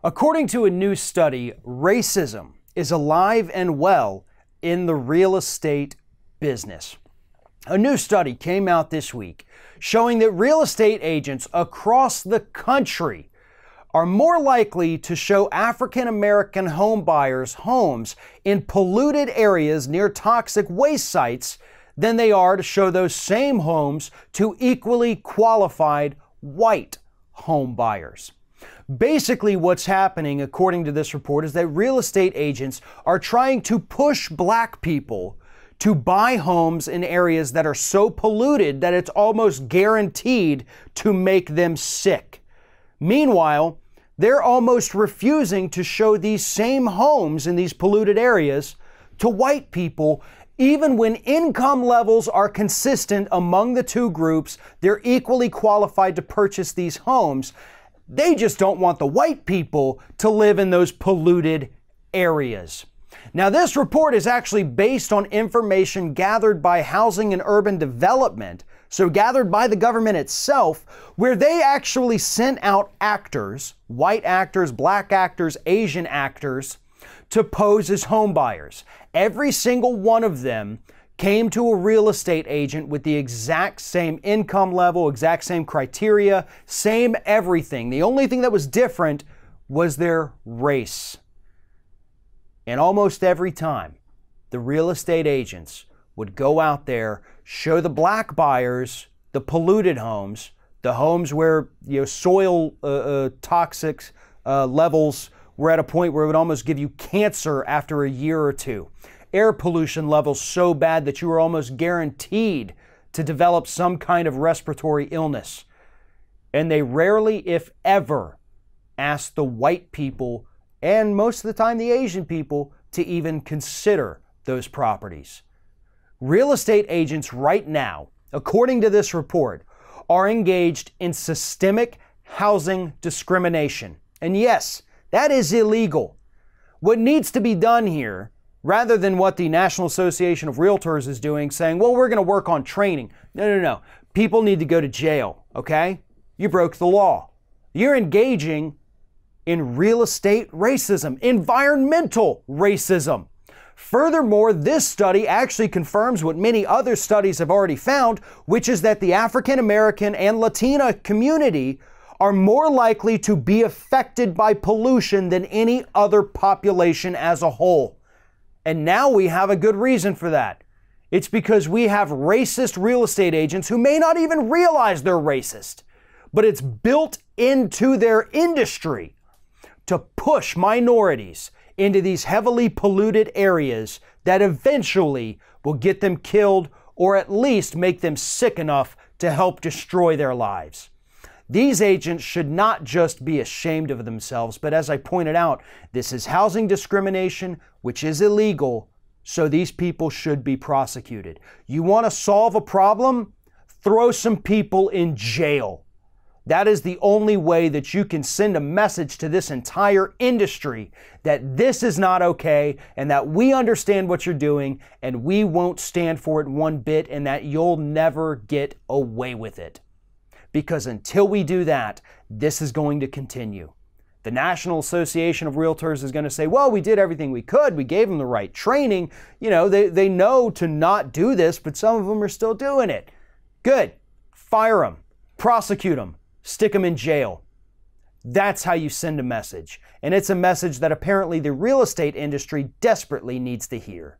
According to a new study, racism is alive and well in the real estate business. A new study came out this week showing that real estate agents across the country are more likely to show African American home buyers homes in polluted areas near toxic waste sites than they are to show those same homes to equally qualified white home buyers. Basically, what's happening, according to this report, is that real estate agents are trying to push black people to buy homes in areas that are so polluted that it's almost guaranteed to make them sick. Meanwhile, they're almost refusing to show these same homes in these polluted areas to white people, even when income levels are consistent among the two groups. They're equally qualified to purchase these homes. They just don't want the white people to live in those polluted areas. Now, this report is actually based on information gathered by Housing and Urban Development, so gathered by the government itself, where they actually sent out actors, white actors, black actors, Asian actors, to pose as home buyers. Every single one of them came to a real estate agent with the exact same income level, exact same criteria, same everything. The only thing that was different was their race. And almost every time, the real estate agents would go out there, show the black buyers the polluted homes, the homes where soil toxic levels were at a point where it would almost give you cancer after a year or two. Air pollution levels so bad that you were almost guaranteed to develop some kind of respiratory illness. And they rarely, if ever, asked the white people, and most of the time the Asian people, to even consider those properties. Real estate agents right now, according to this report, are engaged in systemic housing discrimination. And yes, that is illegal. What needs to be done here, rather than what the National Association of Realtors is doing, saying, well, we're going to work on training. No. People need to go to jail, okay? You broke the law. You're engaging in real estate racism, environmental racism. Furthermore, this study actually confirms what many other studies have already found, which is that the African American and Latina community are more likely to be affected by pollution than any other population as a whole. And now we have a good reason for that. It's because we have racist real estate agents who may not even realize they're racist, but it's built into their industry to push minorities into these heavily polluted areas that eventually will get them killed or at least make them sick enough to help destroy their lives. These agents should not just be ashamed of themselves, but as I pointed out, this is housing discrimination, which is illegal, so these people should be prosecuted. You want to solve a problem? Throw some people in jail. That is the only way that you can send a message to this entire industry that this is not okay and that we understand what you're doing and we won't stand for it one bit and that you'll never get away with it. Because until we do that, this is going to continue. The National Association of Realtors is going to say, well, we did everything we could. We gave them the right training. They know to not do this, but some of them are still doing it. Good. Fire them. Prosecute them. Stick them in jail. That's how you send a message. And it's a message that apparently the real estate industry desperately needs to hear.